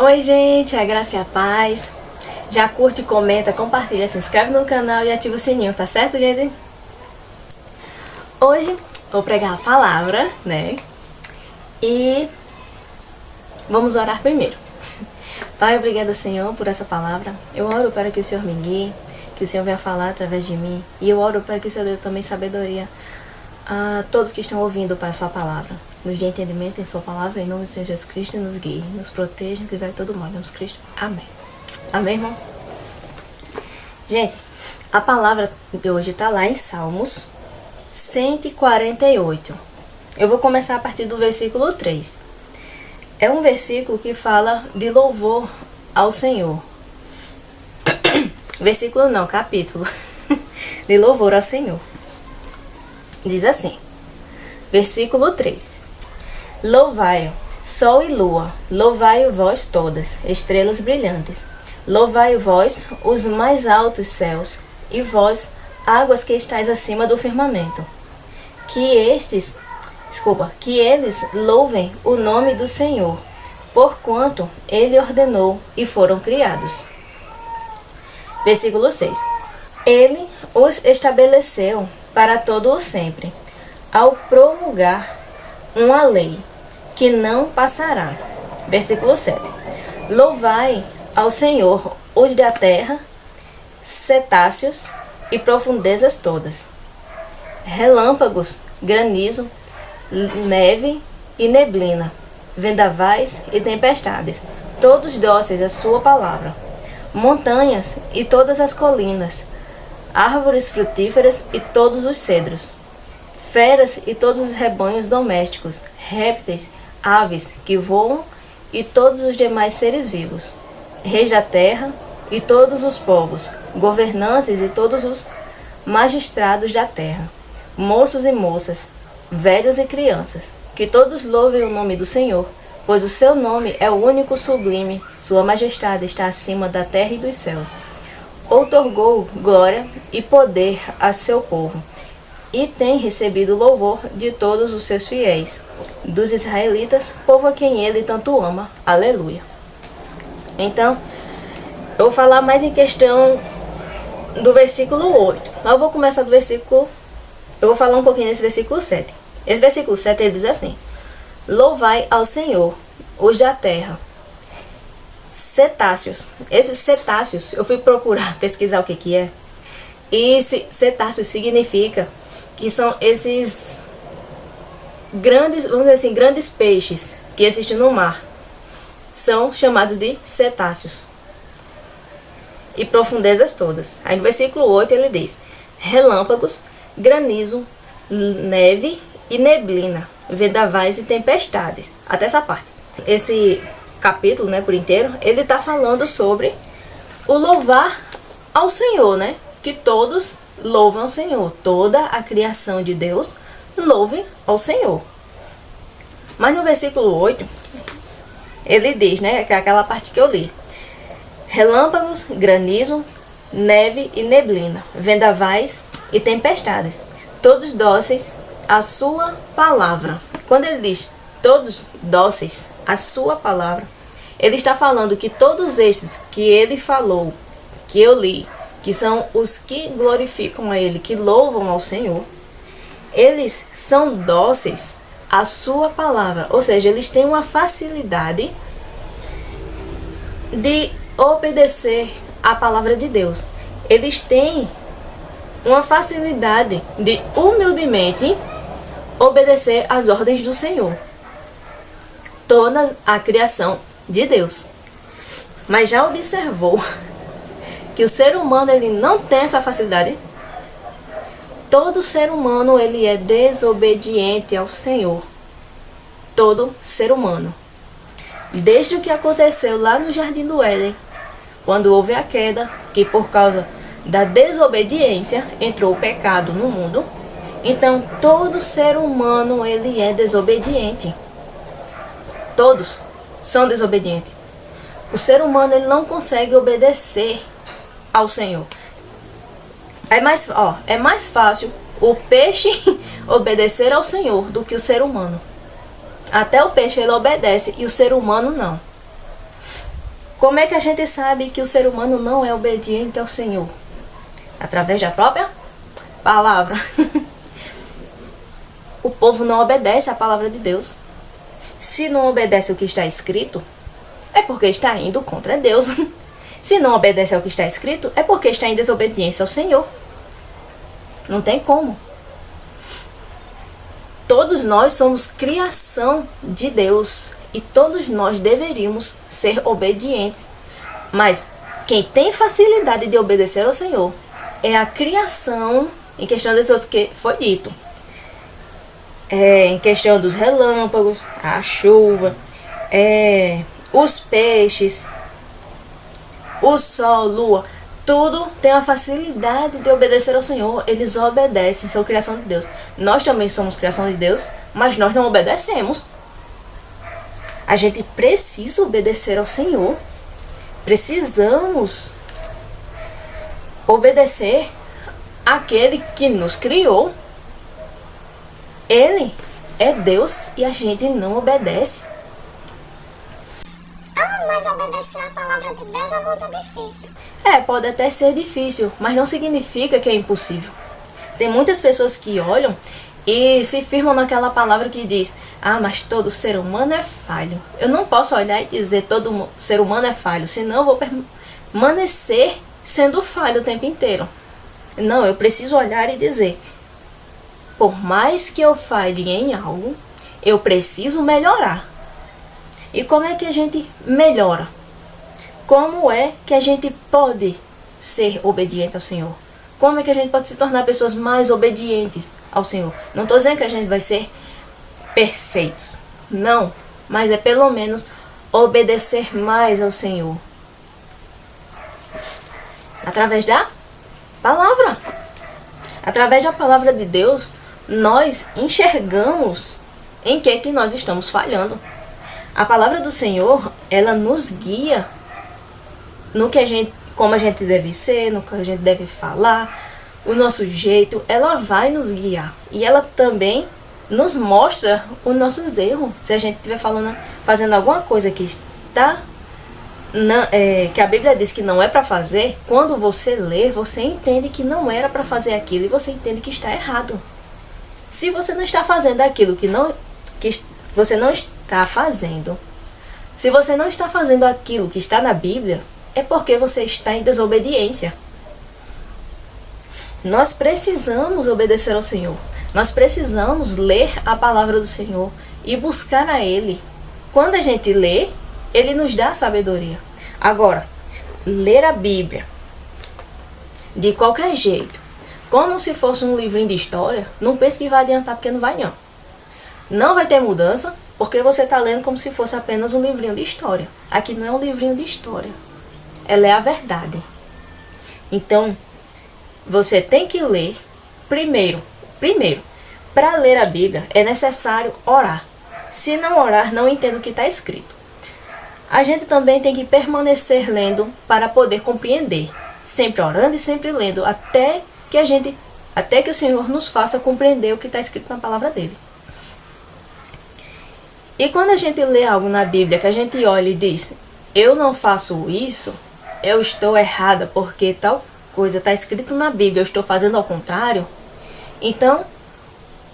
Oi gente, a graça e a paz. Já curte, comenta, compartilha, se inscreve no canal e ativa o sininho, tá certo, gente? Hoje vou pregar a palavra, né? E vamos orar primeiro. Pai, obrigada, Senhor, por essa palavra. Eu oro para que o Senhor me guie, que o Senhor venha falar através de mim. E eu oro para que o Senhor dê também sabedoria a todos que estão ouvindo, Pai, a sua palavra. Nos dê entendimento em sua palavra, em nome de Jesus Cristo, nos guie, nos proteja, nos livre de todo mal, em nome de Cristo. Amém. Amém, irmãos? Gente, a palavra de hoje está lá em Salmos 148. Eu vou começar a partir do versículo 3. É um versículo que fala de louvor ao Senhor. Versículo não, capítulo. De louvor ao Senhor. Diz assim, versículo 3. Louvai-o, sol e lua, louvai-o vós todas, estrelas brilhantes. Louvai-o vós, os mais altos céus, e vós, águas que estáis acima do firmamento. Que eles louvem o nome do Senhor, porquanto ele ordenou e foram criados. Versículo 6. Ele os estabeleceu para todo o sempre, ao promulgar uma lei que não passará. Versículo 7. Louvai ao Senhor os da terra, cetáceos e profundezas todas, relâmpagos, granizo, neve e neblina, vendavais e tempestades, todos dóceis à sua palavra, montanhas e todas as colinas, árvores frutíferas e todos os cedros, feras e todos os rebanhos domésticos, répteis, aves que voam e todos os demais seres vivos, reis da terra e todos os povos, governantes e todos os magistrados da terra, moços e moças, velhos e crianças, que todos louvem o nome do Senhor, pois o seu nome é o único sublime, sua majestade está acima da terra e dos céus. Outorgou glória e poder a seu povo, e tem recebido louvor de todos os seus fiéis, dos israelitas, povo a quem ele tanto ama. Aleluia. Então, eu vou falar mais em questão do versículo 8. Mas eu vou começar do versículo... Eu vou falar um pouquinho nesse versículo 7. Esse versículo 7 ele diz assim: Louvai ao Senhor, os da terra, cetáceos. Esses cetáceos, eu fui procurar, pesquisar o que é. E cetáceos significa que são esses grandes, vamos dizer assim, grandes peixes que existem no mar. São chamados de cetáceos. E profundezas todas. Aí no versículo 8 ele diz: relâmpagos, granizo, neve e neblina, vendavais e tempestades. Até essa parte. Esse capítulo, né, por inteiro, ele está falando sobre o louvar ao Senhor, né? Que todos louvam ao Senhor. Toda a criação de Deus louve ao Senhor. Mas no versículo 8, ele diz, né, que é aquela parte que eu li: relâmpagos, granizo, neve e neblina, vendavais e tempestades, todos dóceis à sua palavra. Quando ele diz todos dóceis à sua palavra, ele está falando que todos estes que ele falou, que eu li, que são os que glorificam a ele, que louvam ao Senhor, eles são dóceis à sua palavra. Ou seja, eles têm uma facilidade de obedecer à palavra de Deus. Eles têm uma facilidade de humildemente obedecer às ordens do Senhor. Toda a criação de Deus. Mas já observou que o ser humano ele não tem essa facilidade? Todo ser humano ele é desobediente ao Senhor. Todo ser humano. Desde o que aconteceu lá no Jardim do Éden, quando houve a queda, que por causa da desobediência entrou o pecado no mundo. Então todo ser humano ele é desobediente. Todos são desobedientes. O ser humano ele não consegue obedecer ao Senhor. É mais fácil o peixe obedecer ao Senhor do que o ser humano. Até o peixe ele obedece e o ser humano não. Como é que a gente sabe que o ser humano não é obediente ao Senhor? Através da própria palavra. O povo não obedece à palavra de Deus. Se não obedece o que está escrito, é porque está indo contra Deus. Se não obedece ao que está escrito, é porque está em desobediência ao Senhor. Não tem como. Todos nós somos criação de Deus e todos nós deveríamos ser obedientes. Mas quem tem facilidade de obedecer ao Senhor é a criação, em questão desses outros que foi dito. Em questão dos relâmpagos, a chuva, os peixes, o sol, lua, tudo tem a facilidade de obedecer ao Senhor. Eles obedecem, são criação de Deus. Nós também somos criação de Deus, mas nós não obedecemos. A gente precisa obedecer ao Senhor. Precisamos obedecer àquele que nos criou. Ele é Deus e a gente não obedece. Mas obedecer a palavra de Deus é muito difícil. Pode até ser difícil, mas não significa que é impossível. Tem muitas pessoas que olham e se firmam naquela palavra que diz: mas todo ser humano é falho. Eu não posso olhar e dizer todo ser humano é falho, senão eu vou permanecer sendo falho o tempo inteiro. Não, eu preciso olhar e dizer: por mais que eu falhe em algo, eu preciso melhorar. E como é que a gente melhora? Como é que a gente pode ser obediente ao Senhor? Como é que a gente pode se tornar pessoas mais obedientes ao Senhor? Não estou dizendo que a gente vai ser perfeitos. Não. Mas é pelo menos obedecer mais ao Senhor. Através da palavra. Através da palavra de Deus, nós enxergamos em que nós estamos falhando. A palavra do Senhor, ela nos guia no que como a gente deve ser, no que a gente deve falar, o nosso jeito. Ela vai nos guiar e ela também nos mostra os nossos erros. Se a gente estiver fazendo alguma coisa que que a Bíblia diz que não é para fazer, quando você lê, você entende que não era para fazer aquilo e você entende que está errado. Se você não está fazendo aquilo que você não está fazendo, se você não está fazendo aquilo que está na Bíblia, é porque você está em desobediência. Nós precisamos obedecer ao Senhor. Nós precisamos ler a palavra do Senhor e buscar a Ele. Quando a gente lê, Ele nos dá sabedoria. Agora, ler a Bíblia de qualquer jeito, como se fosse um livrinho de história, não pense que vai adiantar, porque não vai não. Não vai ter mudança, porque você está lendo como se fosse apenas um livrinho de história. Aqui não é um livrinho de história. Ela é a verdade. Então, você tem que ler primeiro, para ler a Bíblia é necessário orar. Se não orar, não entenda o que está escrito. A gente também tem que permanecer lendo para poder compreender. Sempre orando e sempre lendo, até que o Senhor nos faça compreender o que está escrito na palavra dele. E quando a gente lê algo na Bíblia, que a gente olha e diz: eu não faço isso, eu estou errada porque tal coisa está escrito na Bíblia, eu estou fazendo ao contrário. Então,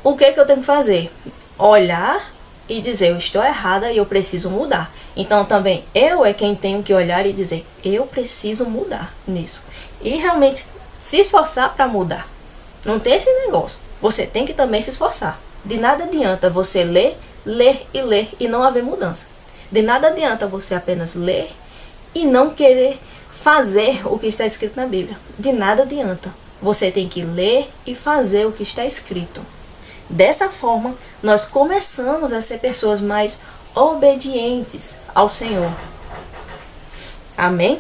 o que eu tenho que fazer? Olhar e dizer: eu estou errada e eu preciso mudar. Então também eu é quem tenho que olhar e dizer: eu preciso mudar nisso. E realmente se esforçar para mudar. Não tem esse negócio. Você tem que também se esforçar. De nada adianta você ler e não haver mudança. De nada adianta você apenas ler e não querer fazer o que está escrito na Bíblia. De nada adianta. Você tem que ler e fazer o que está escrito. Dessa forma, nós começamos a ser pessoas mais obedientes ao Senhor. Amém?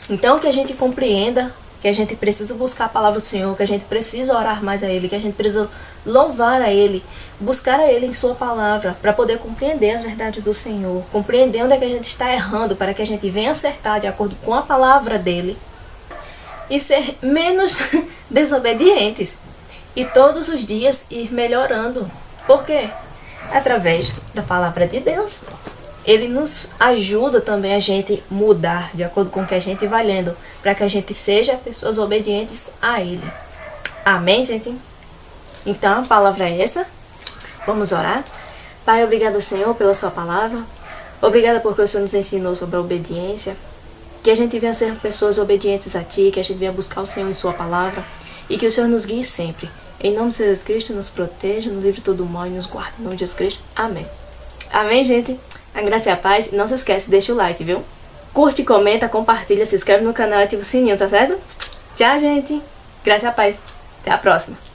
Então, que a gente compreenda que a gente precisa buscar a palavra do Senhor, que a gente precisa orar mais a Ele, que a gente precisa louvar a Ele, buscar a Ele em Sua palavra, para poder compreender as verdades do Senhor, compreender onde é que a gente está errando, para que a gente venha acertar de acordo com a palavra dEle e ser menos desobedientes. E todos os dias ir melhorando. Por quê? Através da palavra de Deus. ele nos ajuda também a gente mudar de acordo com o que a gente vai lendo, para que a gente seja pessoas obedientes a Ele. Amém, gente? Então, a palavra é essa. Vamos orar. Pai, obrigada, Senhor, pela sua palavra. Obrigada porque o Senhor nos ensinou sobre a obediência. Que a gente venha ser pessoas obedientes a Ti, que a gente venha buscar o Senhor em sua palavra e que o Senhor nos guie sempre. Em nome de Jesus Cristo, nos proteja, nos livre de todo mal e nos guarde. Em nome de Jesus Cristo. Amém. Amém, gente? A graça e a paz. E não se esquece, deixa o like, viu? Curte, comenta, compartilha, se inscreve no canal e ativa o sininho, tá certo? Tchau, gente. Graça e a paz. Até a próxima.